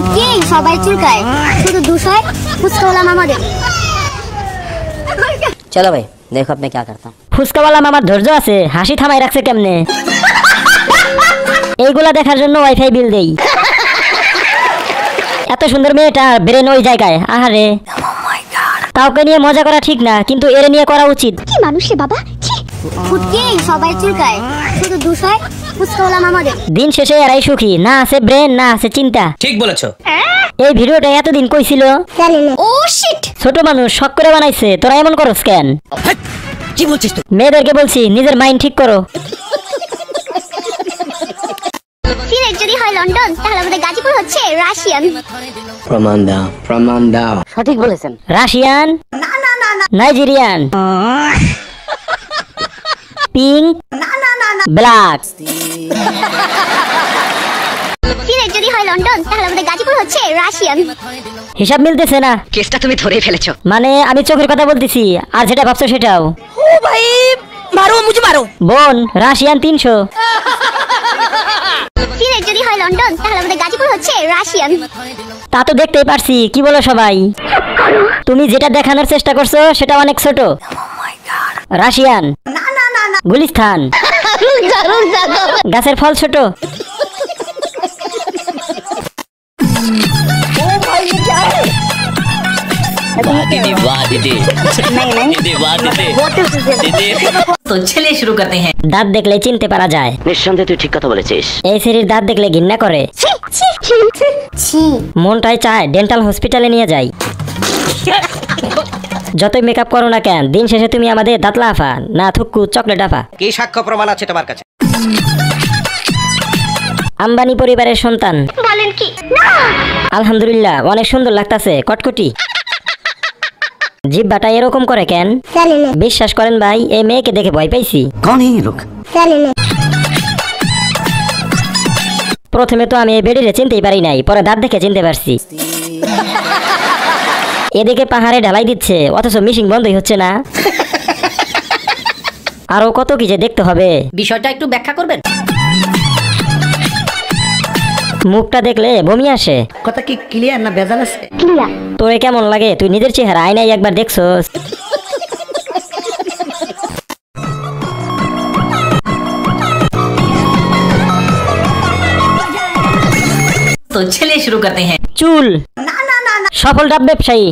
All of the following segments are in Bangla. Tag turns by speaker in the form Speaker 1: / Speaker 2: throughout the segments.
Speaker 1: ফুটকেই সবাই চুলকায়, শুধু দুষ হয় ফুচকাওয়ালা মামাদের।
Speaker 2: चलो भाई देखो अब मैं क्या करता हूँ।
Speaker 3: ফুচকাওয়ালা মামার ধৈর্য আছে, হাসি থামাই রাখছে কেমনে। এইগুলা দেখার জন্য ওয়াইফাই বিল দেই। এত সুন্দর মেয়েটা ব্রেন ওই জায়গায়, আহারে। কাউকে নিয়ে মজা করা ঠিক না, কিন্তু এর নিয়ে করা উচিত।
Speaker 1: কি মানুষ রে বাবা, ফুটকেই সবাই চুলকায়, শুধু দুষ হয় ফুচকাওয়ালা মামাদের।
Speaker 3: দিন শেষে এরাই সুখী, না আছে ব্রেন না আছে চিন্তা।
Speaker 4: ঠিক বলেছো।
Speaker 3: এই ভিডিওটা এতদিন কইছিল।
Speaker 1: ও শিট,
Speaker 3: ছোট মানুষ শখ করে বানাইছে, তোরা এমন করস কেন?
Speaker 2: কি বলছিস তুই?
Speaker 3: মেয়েদেরকে বলছি নিজের মাইন্ড ঠিক করো।
Speaker 1: সিলেট যদি হয় লন্ডন, তাহলে আমাদের গাজীপুর হচ্ছে রাশিয়ান।
Speaker 2: প্রমাণ দাও, প্রমাণ দাও। সঠিক বলেছেন।
Speaker 3: Russian, Nigerian, pink, black.
Speaker 1: Sylhet যদি হয় লন্ডন, তাহলে আমাদের গাজীপুর হচ্ছে রাশিয়ান।
Speaker 3: হিসাব মিলতেছে না।
Speaker 2: কেসটা তুমি ধরেই ফেলেছো।
Speaker 3: মানে আমি চোখের কথা বলতেছি, আর যেটা ভাবছো সেটাও।
Speaker 2: ও ভাই মারো, মুঝে মারো।
Speaker 3: বোন, রাশিয়ান 300।
Speaker 1: সিলেট যদি হয় লন্ডন, তাহলে আমাদের গাজীপুর হচ্ছে রাশিয়ান।
Speaker 3: তা তো দেখতেই পারছি, কি বলো সবাই? তুমি যেটা দেখানোর চেষ্টা করছো সেটা অনেক ছোট। রাশিয়ান, গুলিস্তান, গাছের ফল ছোট।
Speaker 5: तो चलिए शुरू करते हैं।
Speaker 3: দাঁত দেখলে চিনতে পারা যায়।
Speaker 2: নিঃসন্দেহে তুই ঠিক কথা বলেছিস।
Speaker 3: এই সিরির দাঁত দেখলে ঘৃণা করে। মনটাই চায় ডেন্টাল হসপিটালে নিয়ে যাই। যতই মেকআপ করো না কেন, দিন শেষে তুমি আমাদের দাঁতলা আফা, না থুক্কু চকলেট আফা।
Speaker 4: কি সাক্ষ্য প্রমাণ আছে তোমার কাছে?
Speaker 3: আম্বানি পরিবারের সন্তান।
Speaker 1: বলেন কি?
Speaker 3: আলহামদুলিল্লাহ, অনেক সুন্দর লাগতাছে, কটকটি। জিহ্বাটা এরকম করে কেন? বিশ্বাস করেন ভাই, এই মেয়েকে দেখে ভয় পাইছি।
Speaker 2: कौन है ये लोग?
Speaker 3: প্রথমে তো আমি এই বেডিরে চিনতেই পারি নাই, পরে দাঁত দেখে চিনতে পারছি। এদিকে পাহাড়ে ঢালাই দিচ্ছে, অথচ মিশিং বন্ধই হচ্ছে না। আরো কত কি যে দেখতে হবে।
Speaker 5: বিষয়টা একটু ব্যাখ্যা করবেন?
Speaker 3: মুখটা দেখলে বমি আসে।
Speaker 5: কথা কি ক্লিয়ার না ভেজাল আছে?
Speaker 3: তোরে কেমন লাগে? তুই নিজের চেহারা আয়নায় একবার দেখছস?
Speaker 5: तो चलिए शुरू करते हैं।
Speaker 3: চুল, সফল ডাব ব্যবসায়ী,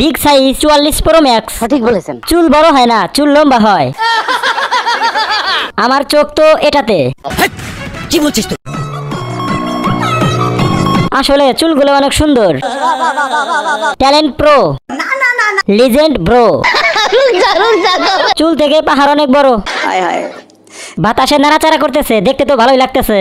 Speaker 3: বিগ সাইজ 44 প্রো ম্যাক্স।
Speaker 2: সঠিক বলেছেন।
Speaker 3: চুল বড় হয় না, চুল লম্বা হয়। আমার চোখ তো এটাতে।
Speaker 2: কি বলছিস তুই?
Speaker 3: আসলে চুলগুলো অনেক সুন্দর। Talent pro, legend bro. চুল থেকে পাহাড় অনেক বড়। বাতাসে নাড়াচাড়া করতেছে, দেখতে তো ভালোই লাগতেছে।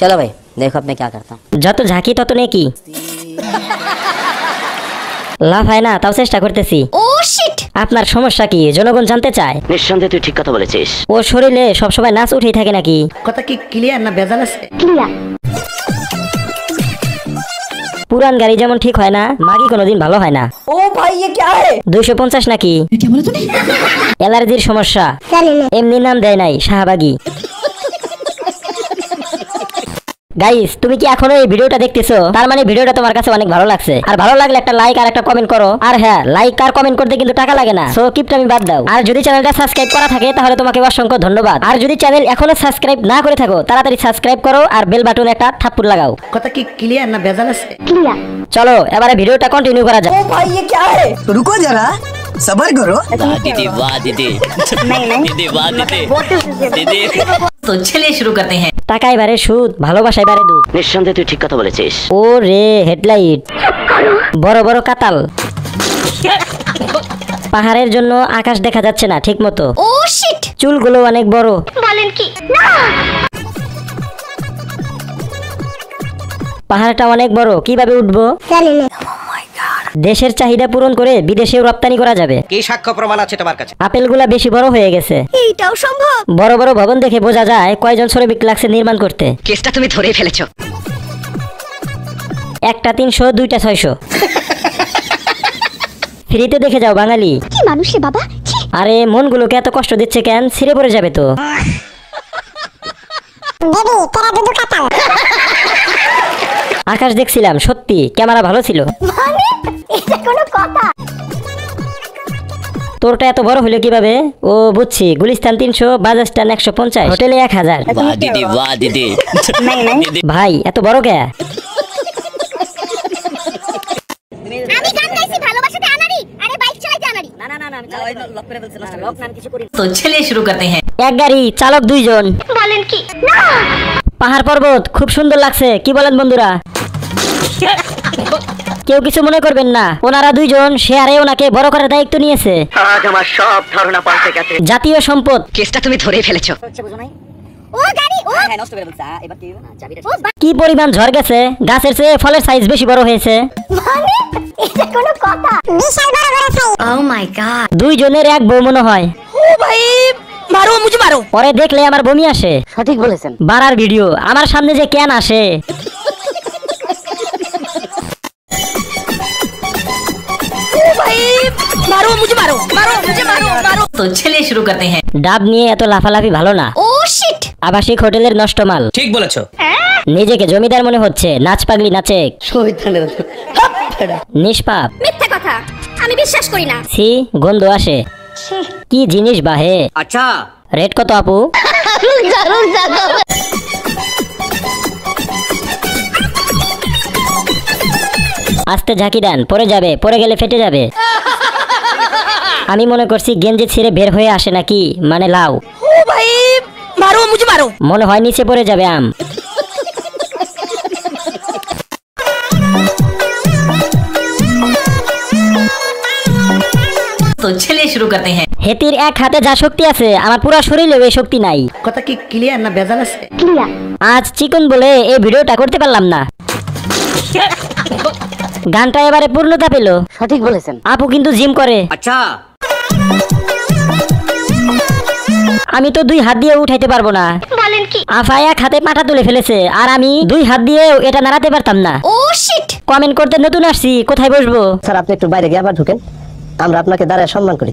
Speaker 2: चलो भाई देखो अब मैं क्या करता हूँ।
Speaker 3: যত ঝাঁকি তত নেকি। লাভ হয় না, তাও চেষ্টা করতেছি।
Speaker 1: ও শিট,
Speaker 3: আপনার সমস্যা কি জনগণ জানতে চায়?
Speaker 2: নিঃসন্দেহে তুই ঠিক কথা বলেছিস।
Speaker 3: ওর শরীরে সবসময় নাচ উঠেই থাকে নাকি?
Speaker 5: কথা কি ক্লিয়ার না ভেজাল আছে?
Speaker 3: পুরান গাড়ি যেমন ঠিক হয় না, মাগি কোনোদিন ভালো হয় না।
Speaker 2: ও ভাই ये क्या है?
Speaker 3: 250 নাকি? অ্যালার্জির সমস্যা, এমনি নাম দেয় নাই, শাহবাগী। গাইস, তুমি কি এখনো এই ভিডিওটা দেখতেছো? তার মানে ভিডিওটা তোমার কাছে অনেক ভালো লাগছে। আর ভালো লাগলে একটা লাইক আর একটা কমেন্ট করো। আর হ্যাঁ, লাইক আর কমেন্ট করতে কিন্তু টাকা লাগে না, সো কিপটা আমি বাদ দাও। আর যদি চ্যানেলটা সাবস্ক্রাইব করা থাকে তাহলে তোমাকে অসংখ্য ধন্যবাদ। আর যদি চ্যানেল এখনো সাবস্ক্রাইব না করে থাকো, তাড়াতাড়ি সাবস্ক্রাইব করো আর বেল বাটনে একটা থাপ্পড় লাগাও।
Speaker 5: কথা কি ক্লিয়ার না ভেজাল আছে?
Speaker 3: চলো এবারে ভিডিওটা কন্টিনিউ করা যাক।
Speaker 2: ओ भाई ये क्या है? रुको जरा, सबर करो।
Speaker 4: दीदी वाह दीदी, दीदी वाह दीदी, दीदी।
Speaker 5: तो चलिए शुरू करते हैं।
Speaker 3: টাকা এবারে সুদ, ভালোবাসা এবারে দুধ।
Speaker 2: নিঃসন্দেহে তুই ঠিক কথা বলেছিস।
Speaker 3: ও রে, হেডলাইট, বড় বড় কাতাল। পাহাড়ের জন্য আকাশ দেখা যাচ্ছে না ঠিক মতো।
Speaker 1: ও শিট,
Speaker 3: চুলগুলো অনেক বড়।
Speaker 1: বলেন কি?
Speaker 3: পাহাড়টা অনেক বড়, কিভাবে উঠবো? দেশের চাহিদা পূরণ করে বিদেশেও রপ্তানি করা যাবে।
Speaker 4: কি সাক্ষ্য প্রমাণ আছে তোমার কাছে?
Speaker 3: আপেলগুলা বেশি বড় হয়ে গেছে।
Speaker 1: এইটাও সম্ভব?
Speaker 3: বড় বড় ভবন দেখে বোঝা যায় কয়জন শ্রমিক লাগছে নির্মাণ করতে।
Speaker 2: কেসটা তুমি ধরেই ফেলেছো।
Speaker 3: একটা 300, দুইটা 600। ফ্রিতে দেখে যাও বাঙালি।
Speaker 1: কি মানুষ রে বাবা, ছি।
Speaker 3: আরে মনগুলোকে এত কষ্ট দিচ্ছে কেন? ছিঁড়ে পড়ে যাবে তো।
Speaker 1: বেবি তোরা দুধু কাটাল।
Speaker 3: আকাশ দেখছিলাম, সত্যি ক্যামেরা ভালো ছিল।
Speaker 1: মানে এটা কোনো কথা?
Speaker 3: তোরটা এত বড় হলো কিভাবে? ও বুঝছি, গুলিস্তান 300, বাজাজ স্ট্যান্ড 150, হোটেলে 1000।
Speaker 4: वाह दीदी वाह दीदी दीदी
Speaker 3: ভাই এত বড় কে?
Speaker 1: আমি গান গাইছি ভালোবাসাতে আনারি, আরে বাইক চালাইতে আনারি।
Speaker 5: तो चलिए शुरू करते हैं।
Speaker 3: এক গাড়ি চালক 2 জন।
Speaker 1: বলেন কি? না
Speaker 3: পাহাড় পর্বত খুব সুন্দর লাগছে, কি বলেন বন্ধুরা? কেউ কিছু মনে করবেন না, ওনারা 2 জন শেয়ারে ওনাকে বড় করার দায়িত্ব নিয়েছে।
Speaker 5: আজ আমার সব ধারণা পাল্টে গেছে।
Speaker 3: জাতীয় সম্পদ।
Speaker 5: কেসটা তুমি ধরেই ফেলেছো।
Speaker 1: ও গাড়ি ও
Speaker 5: নষ্ট করে বলছা এবার কি চাবিটা
Speaker 1: ও বা-
Speaker 3: কি পরিমাণ ঝড় গেছে, গাছের চেয়ে ফলের সাইজ বেশি বড় হয়েছে।
Speaker 1: মানে এটা কোনো কথা? বিশাল বড় বড় সাইজ।
Speaker 5: ओह माय गॉड
Speaker 3: 2 জনের এক বউ মনে হয়।
Speaker 5: ओ भाई मारो मुझे मारो।
Speaker 3: পরে দেখলে আমার বমি আসে।
Speaker 2: সঠিক বলেছেন।
Speaker 3: বাড়ার ভিডিও আমার সামনে যে কেন আসে?
Speaker 5: भाई मारो मुझे मारो मारो। तो चलिए शुरू करते हैं।
Speaker 3: ডাব নিয়ে এত লাফালাফি ভালো না।
Speaker 1: ও শিট।
Speaker 3: আবাসিক হোটেলের নষ্ট মাল।
Speaker 4: ठीक বলেছো।
Speaker 3: নিজেকে জমিদার মনে হচ্ছে, নাচ পাগলি নাচে। নিষ্পাপ।
Speaker 1: মিথ্যা কথা, আমি বিশ্বাস করি না।
Speaker 3: সি গন্ধ আসে। কি জিনিস বাহে?
Speaker 4: अच्छा
Speaker 3: রেট কত আপু? আস্তে ঝাঁকি দেন, পড়ে যাবে, পড়ে গেলে ফেটে যাবে। আমি মনে করছি গেঞ্জি ছিঁড়ে বের হয়ে আসে নাকি, মানে লাউ।
Speaker 5: ओ भाई मारो मुझे मारो।
Speaker 3: মনে হয় নিচে পড়ে যাবে আম।
Speaker 5: तो चलिए शुरू करते हैं।
Speaker 3: হেতির এক হাতে যা শক্তি আছে, আমার পুরো শরীরেও এই শক্তি নাই।
Speaker 5: কথা কি ক্লিয়ার না ভেজাল আছে?
Speaker 1: ক্লিয়ার।
Speaker 3: আজ চিকন বলে এই ভিডিওটা করতে পারলাম না। গানটা এবারে পূর্ণতা পেল।
Speaker 2: সঠিক বলেছেন।
Speaker 3: আপু কিন্তু জিম করে।
Speaker 4: अच्छा
Speaker 3: আমি তো 2 হাত দিয়ে উঠাইতে পারবো না।
Speaker 1: বলেন কি?
Speaker 3: আফা এক হাতে পাটা তুলে ফেলেছে, আর আমি 2 হাত দিয়েও এটা নাড়াতে পারতাম না।
Speaker 1: ও শিট।
Speaker 3: কমেন্ট করতে নতুন আসছি, কোথায় বসবো?
Speaker 2: স্যার আপনি একটু বাইরে গিয়ে আবার ঢুকেন, আমরা আপনাকে দাঁড়ায় সম্মান করি।